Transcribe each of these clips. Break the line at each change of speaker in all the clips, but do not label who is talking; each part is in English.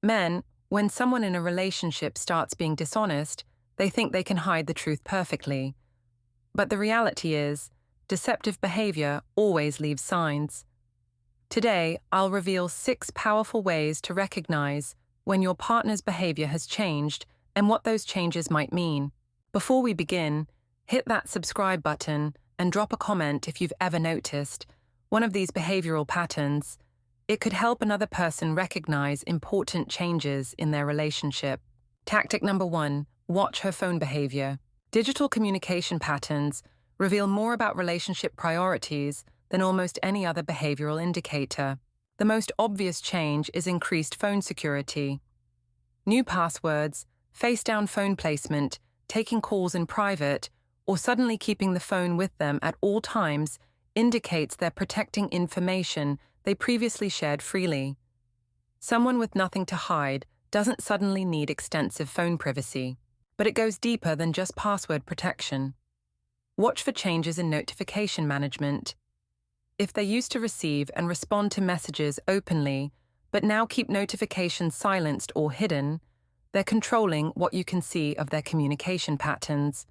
Men, when someone in a relationship starts being dishonest, they think they can hide the truth perfectly. But the reality is, deceptive behavior always leaves signs. Today, I'll reveal 6 powerful ways to recognize when your partner's behavior has changed and what those changes might mean. Before we begin, hit that subscribe button and drop a comment if you've ever noticed one of these behavioral patterns. It could help another person recognize important changes in their relationship. Tactic number 1, watch her phone behavior. Digital communication patterns reveal more about relationship priorities than almost any other behavioral indicator. The most obvious change is increased phone security. New passwords, face-down phone placement, taking calls in private, or suddenly keeping the phone with them at all times indicates they're protecting information they previously shared freely. Someone with nothing to hide doesn't suddenly need extensive phone privacy, but it goes deeper than just password protection. Watch for changes in notification management. If they used to receive and respond to messages openly, but now keep notifications silenced or hidden, they're controlling what you can see of their communication patterns.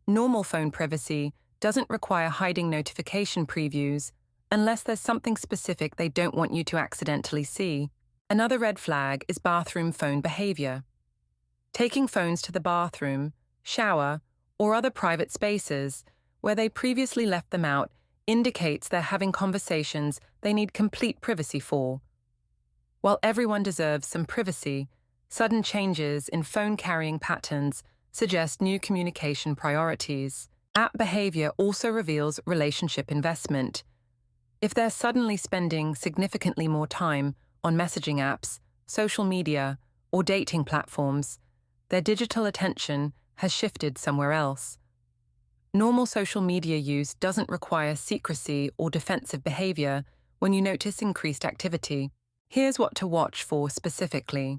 Normal phone privacy doesn't require hiding notification previews unless there's something specific they don't want you to accidentally see. Another red flag is bathroom phone behavior. Taking phones to the bathroom, shower, or other private spaces where they previously left them out indicates they're having conversations they need complete privacy for. While everyone deserves some privacy, sudden changes in phone carrying patterns suggest new communication priorities. App behavior also reveals relationship investment. If they're suddenly spending significantly more time on messaging apps, social media, or dating platforms, their digital attention has shifted somewhere else. Normal social media use doesn't require secrecy or defensive behavior when you notice increased activity. Here's what to watch for specifically.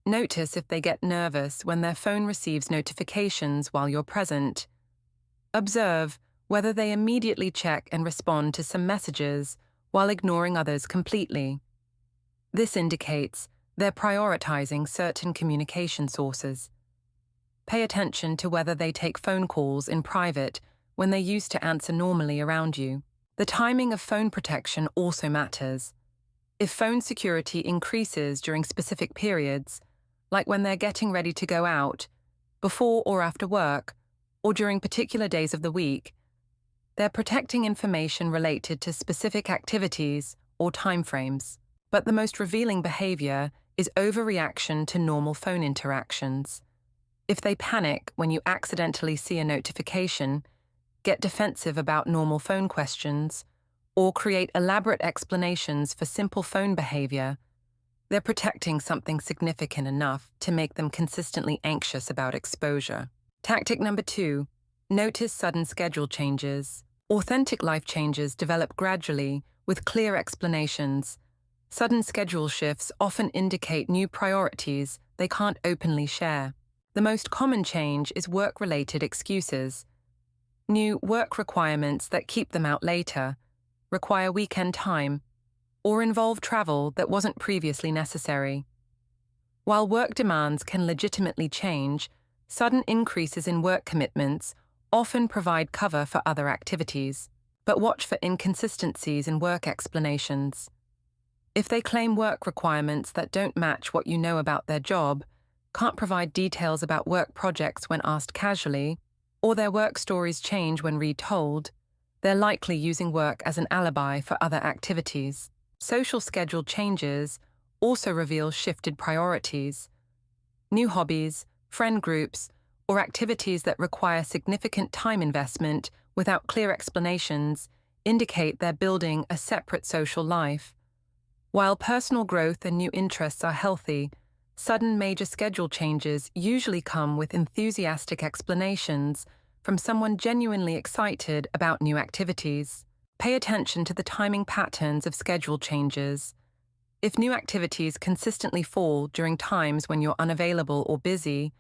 Notice if they get nervous when their phone receives notifications while you're present. Observe whether they immediately check and respond to some messages while ignoring others completely. This indicates they're prioritizing certain communication sources. Pay attention to whether they take phone calls in private when they used to answer normally around you. The timing of phone protection also matters. If phone security increases during specific periods, like when they're getting ready to go out, before or after work, or during particular days of the week, they're protecting information related to specific activities or timeframes. But the most revealing behavior is overreaction to normal phone interactions. If they panic when you accidentally see a notification, get defensive about normal phone questions, or create elaborate explanations for simple phone behavior, they're protecting something significant enough to make them consistently anxious about exposure. Tactic number 2, notice sudden schedule changes. Authentic life changes develop gradually with clear explanations. Sudden schedule shifts often indicate new priorities they can't openly share. The most common change is work-related excuses. New work requirements that keep them out later, require weekend time, or involve travel that wasn't previously necessary. While work demands can legitimately change, sudden increases in work commitments often provide cover for other activities. But watch for inconsistencies in work explanations. If they claim work requirements that don't match what you know about their job, can't provide details about work projects when asked casually, or their work stories change when retold, they're likely using work as an alibi for other activities. Social schedule changes also reveal shifted priorities. New hobbies, friend groups, or activities that require significant time investment without clear explanations indicate they're building a separate social life. While personal growth and new interests are healthy, sudden major schedule changes usually come with enthusiastic explanations from someone genuinely excited about new activities. Pay attention to the timing patterns of schedule changes. If new activities consistently fall during times when you're unavailable or busy,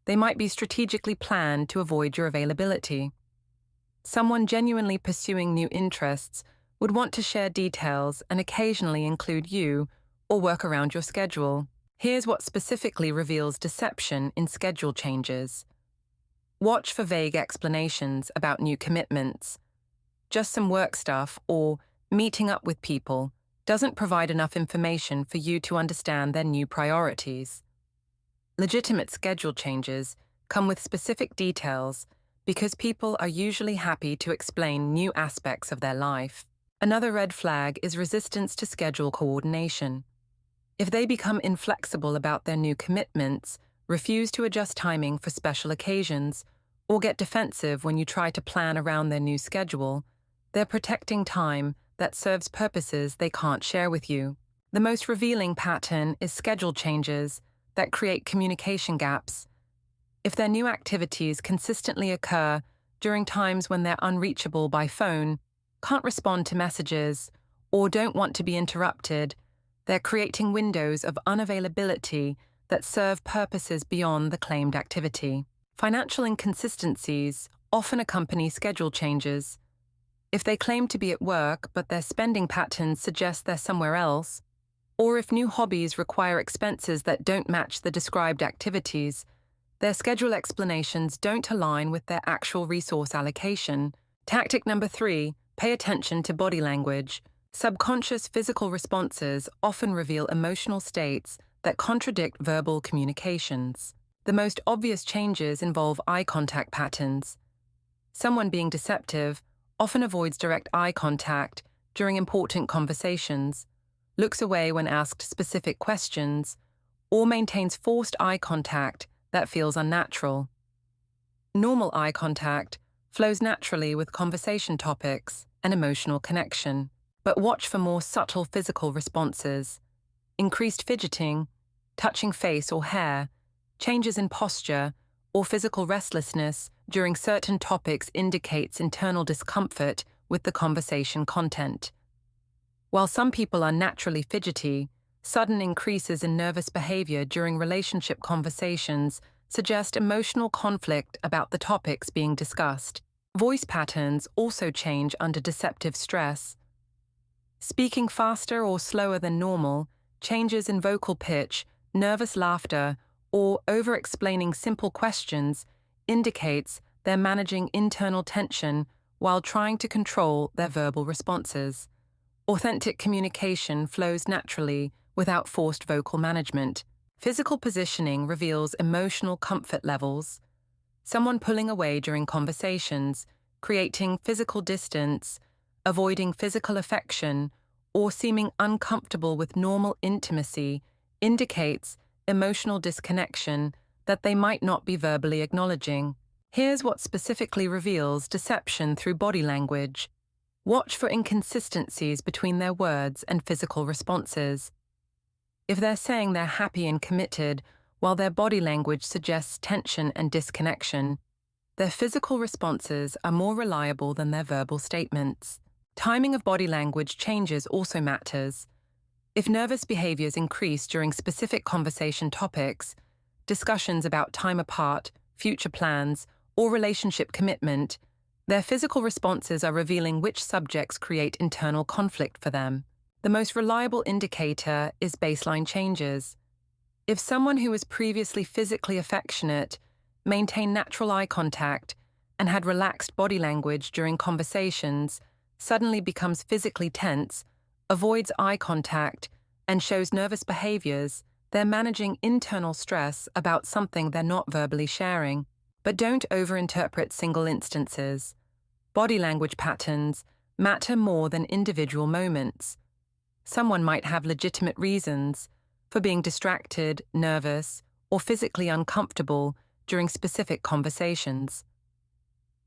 they might be strategically planned to avoid your availability. Someone genuinely pursuing new interests would want to share details and occasionally include you or work around your schedule. Here's what specifically reveals deception in schedule changes. Watch for vague explanations about new commitments. Just some work stuff or meeting up with people doesn't provide enough information for you to understand their new priorities. Legitimate schedule changes come with specific details because people are usually happy to explain new aspects of their life. Another red flag is resistance to schedule coordination. If they become inflexible about their new commitments, refuse to adjust timing for special occasions, or get defensive when you try to plan around their new schedule, they're protecting time that serves purposes they can't share with you. The most revealing pattern is schedule changes that create communication gaps. If their new activities consistently occur during times when they're unreachable by phone, can't respond to messages, or don't want to be interrupted, they're creating windows of unavailability that serve purposes beyond the claimed activity. Financial inconsistencies often accompany schedule changes. If they claim to be at work but their spending patterns suggest they're somewhere else, or if new hobbies require expenses that don't match the described activities, their schedule explanations don't align with their actual resource allocation. Tactic number 3, pay attention to body language. Subconscious physical responses often reveal emotional states that contradict verbal communications. The most obvious changes involve eye contact patterns. Someone being deceptive often avoids direct eye contact during important conversations, looks away when asked specific questions, or maintains forced eye contact that feels unnatural. Normal eye contact flows naturally with conversation topics and emotional connection, but watch for more subtle physical responses. Increased fidgeting, touching face or hair, changes in posture, or physical restlessness during certain topics indicates internal discomfort with the conversation content. While some people are naturally fidgety, sudden increases in nervous behavior during relationship conversations suggest emotional conflict about the topics being discussed. Voice patterns also change under deceptive stress. Speaking faster or slower than normal, changes in vocal pitch, nervous laughter, or over-explaining simple questions indicates they're managing internal tension while trying to control their verbal responses. Authentic communication flows naturally without forced vocal management. Physical positioning reveals emotional comfort levels. Someone pulling away during conversations, creating physical distance, avoiding physical affection, or seeming uncomfortable with normal intimacy indicates emotional disconnection that they might not be verbally acknowledging. Here's what specifically reveals deception through body language. Watch for inconsistencies between their words and physical responses. If they're saying they're happy and committed, while their body language suggests tension and disconnection, their physical responses are more reliable than their verbal statements. Timing of body language changes also matters. If nervous behaviors increase during specific conversation topics, discussions about time apart, future plans, or relationship commitment, their physical responses are revealing which subjects create internal conflict for them. The most reliable indicator is baseline changes. If someone who was previously physically affectionate, maintained natural eye contact, and had relaxed body language during conversations, suddenly becomes physically tense, avoids eye contact, and shows nervous behaviors, they're managing internal stress about something they're not verbally sharing. But don't overinterpret single instances. Body language patterns matter more than individual moments. Someone might have legitimate reasons for being distracted, nervous, or physically uncomfortable during specific conversations.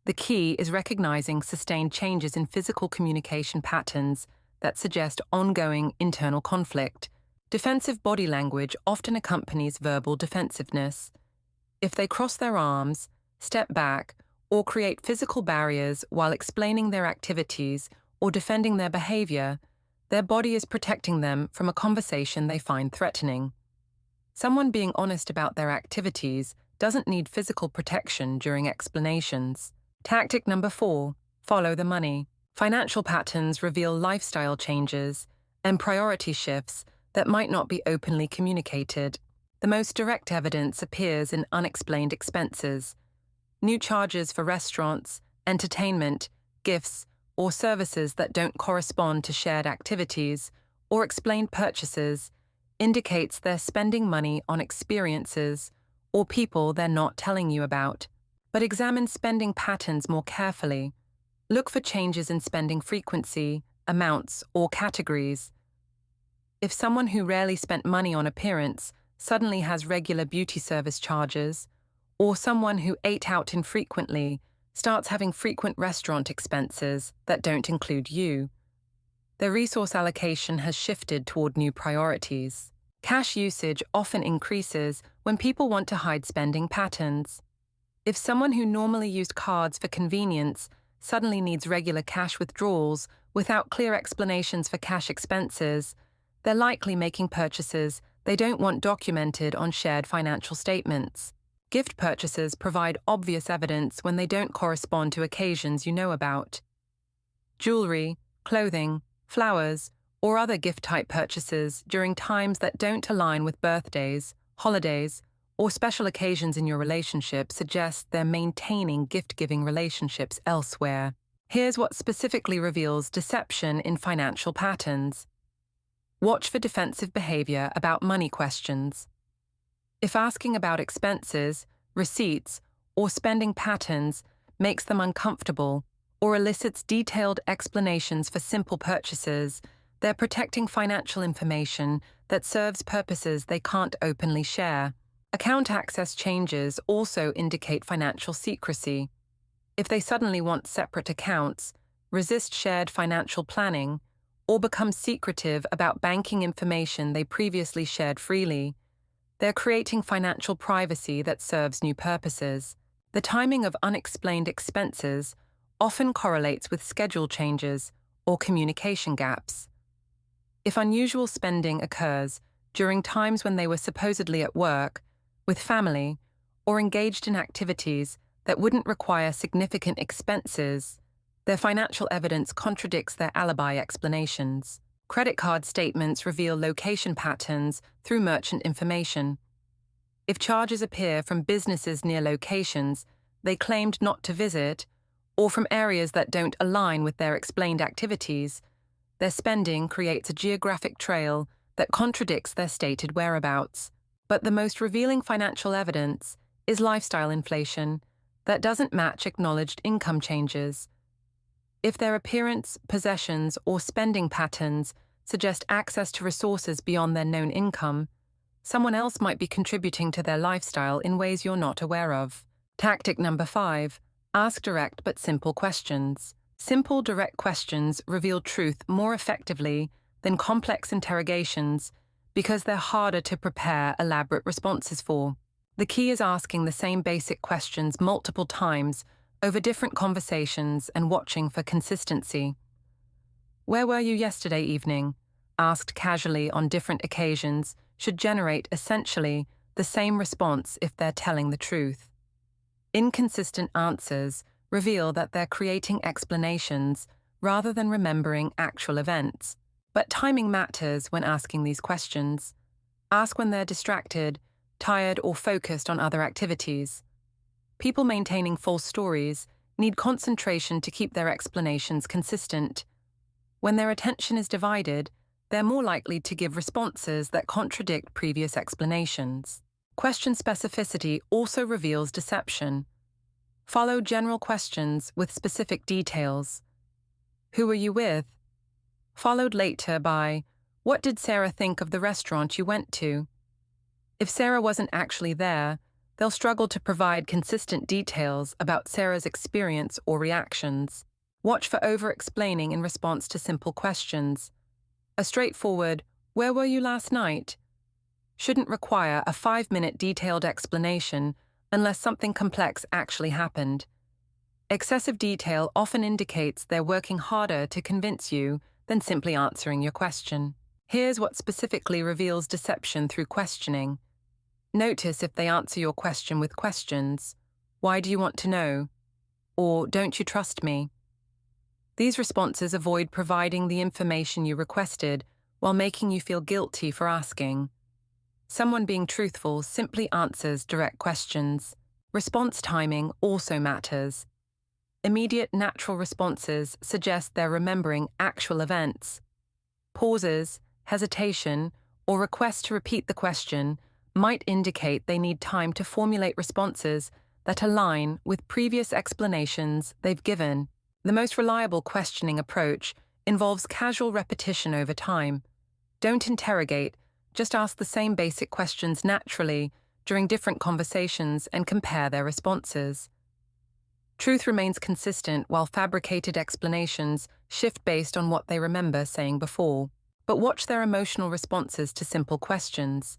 The key is recognizing sustained changes in physical communication patterns that suggest ongoing internal conflict. Defensive body language often accompanies verbal defensiveness. If they cross their arms, step back, or create physical barriers while explaining their activities or defending their behavior, their body is protecting them from a conversation they find threatening. Someone being honest about their activities doesn't need physical protection during explanations. Tactic number 4, follow the money. Financial patterns reveal lifestyle changes and priority shifts that might not be openly communicated. The most direct evidence appears in unexplained expenses. New charges for restaurants, entertainment, gifts, or services that don't correspond to shared activities or explained purchases indicates they're spending money on experiences or people they're not telling you about. But examine spending patterns more carefully. Look for changes in spending frequency, amounts, or categories. If someone who rarely spent money on appearance suddenly has regular beauty service charges, or someone who ate out infrequently starts having frequent restaurant expenses that don't include you, their resource allocation has shifted toward new priorities. Cash usage often increases when people want to hide spending patterns. If someone who normally used cards for convenience suddenly needs regular cash withdrawals without clear explanations for cash expenses, they're likely making purchases they don't want documented on shared financial statements. Gift purchases provide obvious evidence when they don't correspond to occasions you know about. Jewelry, clothing, flowers, or other gift-type purchases during times that don't align with birthdays, holidays, or special occasions in your relationship suggest they're maintaining gift-giving relationships elsewhere. Here's what specifically reveals deception in financial patterns. Watch for defensive behavior about money questions. If asking about expenses, receipts, or spending patterns makes them uncomfortable or elicits detailed explanations for simple purchases, they're protecting financial information that serves purposes they can't openly share. Account access changes also indicate financial secrecy. If they suddenly want separate accounts, resist shared financial planning, or become secretive about banking information they previously shared freely, they're creating financial privacy that serves new purposes. The timing of unexplained expenses often correlates with schedule changes or communication gaps. If unusual spending occurs during times when they were supposedly at work, with family, or engaged in activities that wouldn't require significant expenses, their financial evidence contradicts their alibi explanations. Credit card statements reveal location patterns through merchant information. If charges appear from businesses near locations they claimed not to visit, or from areas that don't align with their explained activities, their spending creates a geographic trail that contradicts their stated whereabouts. But the most revealing financial evidence is lifestyle inflation that doesn't match acknowledged income changes. If their appearance, possessions, or spending patterns suggest access to resources beyond their known income, someone else might be contributing to their lifestyle in ways you're not aware of. Tactic number 5. Ask direct but simple questions. Simple, direct questions reveal truth more effectively than complex interrogations because they're harder to prepare elaborate responses for. The key is asking the same basic questions multiple times over different conversations and watching for consistency. "Where were you yesterday evening?" asked casually on different occasions should generate essentially the same response if they're telling the truth. Inconsistent answers reveal that they're creating explanations rather than remembering actual events. But timing matters when asking these questions. Ask when they're distracted, tired, or focused on other activities. People maintaining false stories need concentration to keep their explanations consistent. When their attention is divided, they're more likely to give responses that contradict previous explanations. Question specificity also reveals deception. Follow general questions with specific details. "Who were you with?" followed later by, "What did Sarah think of the restaurant you went to?" If Sarah wasn't actually there, they'll struggle to provide consistent details about Sarah's experience or reactions. Watch for over-explaining in response to simple questions. A straightforward, "Where were you last night?" shouldn't require a 5-minute detailed explanation unless something complex actually happened. Excessive detail often indicates they're working harder to convince you than simply answering your question. Here's what specifically reveals deception through questioning. Notice if they answer your question with questions. "Why do you want to know?" or "Don't you trust me?" These responses avoid providing the information you requested while making you feel guilty for asking. Someone being truthful simply answers direct questions. Response timing also matters. Immediate natural responses suggest they're remembering actual events. Pauses, hesitation, or requests to repeat the question might indicate they need time to formulate responses that align with previous explanations they've given. The most reliable questioning approach involves casual repetition over time. Don't interrogate, just ask the same basic questions naturally during different conversations and compare their responses. Truth remains consistent while fabricated explanations shift based on what they remember saying before. But watch their emotional responses to simple questions.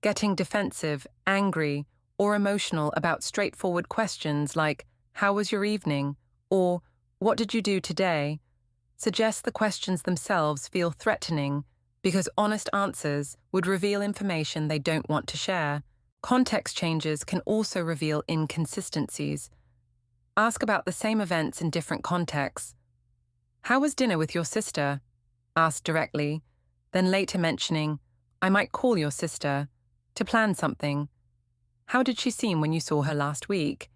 Getting defensive, angry, or emotional about straightforward questions like, "How was your evening?" or "What did you do today?" suggests the questions themselves feel threatening because honest answers would reveal information they don't want to share. Context changes can also reveal inconsistencies. Ask about the same events in different contexts. "How was dinner with your sister?" Asked directly, then later mentioning, "I might call your sister," to plan something. "How did she seem when you saw her last week?"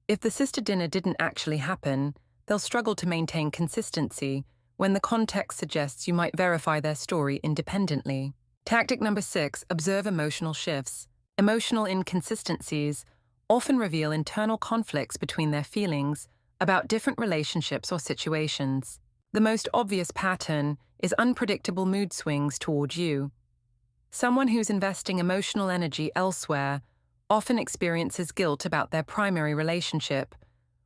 If the sister dinner didn't actually happen, they'll struggle to maintain consistency when the context suggests you might verify their story independently. Tactic number 6, observe emotional shifts. Emotional inconsistencies often reveal internal conflicts between their feelings about different relationships or situations. The most obvious pattern is unpredictable mood swings toward you. Someone who's investing emotional energy elsewhere often experiences guilt about their primary relationship,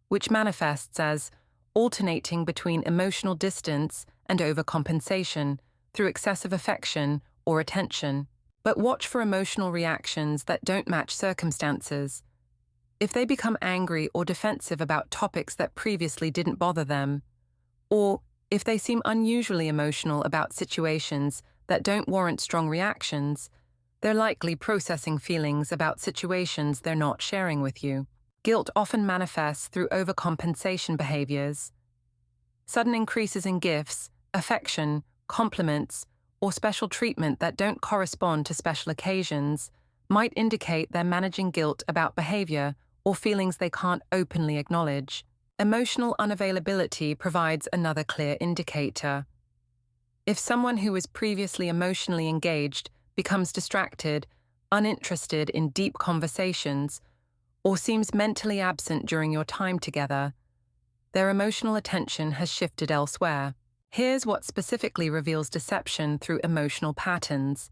which manifests as alternating between emotional distance and overcompensation through excessive affection or attention. But watch for emotional reactions that don't match circumstances. If they become angry or defensive about topics that previously didn't bother them, or if they seem unusually emotional about situations that don't warrant strong reactions, they're likely processing feelings about situations they're not sharing with you. Guilt often manifests through overcompensation behaviors. Sudden increases in gifts, affection, compliments, or special treatment that don't correspond to special occasions might indicate they're managing guilt about behavior or feelings they can't openly acknowledge. Emotional unavailability provides another clear indicator. If someone who was previously emotionally engaged becomes distracted, uninterested in deep conversations, or seems mentally absent during your time together, their emotional attention has shifted elsewhere. Here's what specifically reveals deception through emotional patterns.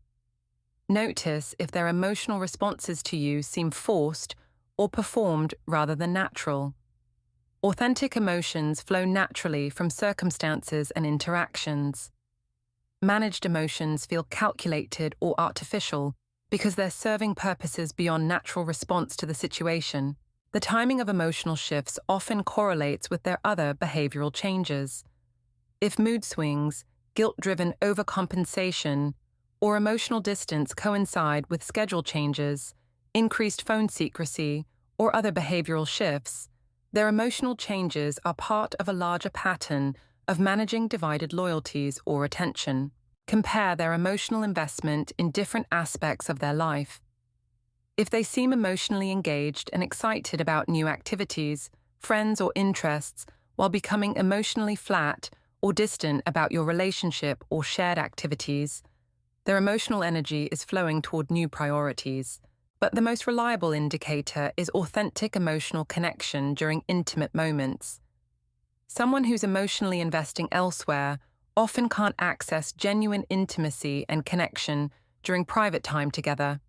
Notice if their emotional responses to you seem forced or performed rather than natural. Authentic emotions flow naturally from circumstances and interactions. Managed emotions feel calculated or artificial because they're serving purposes beyond natural response to the situation. The timing of emotional shifts often correlates with their other behavioral changes. If mood swings, guilt-driven overcompensation, or emotional distance coincide with schedule changes, increased phone secrecy, or other behavioral shifts, their emotional changes are part of a larger pattern of managing divided loyalties or attention. Compare their emotional investment in different aspects of their life. If they seem emotionally engaged and excited about new activities, friends, or interests, while becoming emotionally flat or distant about your relationship or shared activities, their emotional energy is flowing toward new priorities. But the most reliable indicator is authentic emotional connection during intimate moments. Someone who's emotionally investing elsewhere often can't access genuine intimacy and connection during private time together.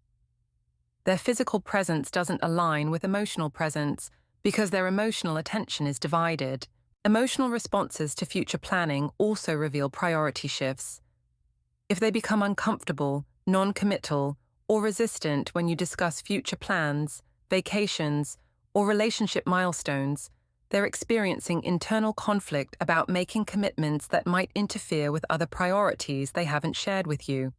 Their physical presence doesn't align with emotional presence because their emotional attention is divided. Emotional responses to future planning also reveal priority shifts. If they become uncomfortable, non-committal, or resistant when you discuss future plans, vacations, or relationship milestones, they're experiencing internal conflict about making commitments that might interfere with other priorities they haven't shared with you.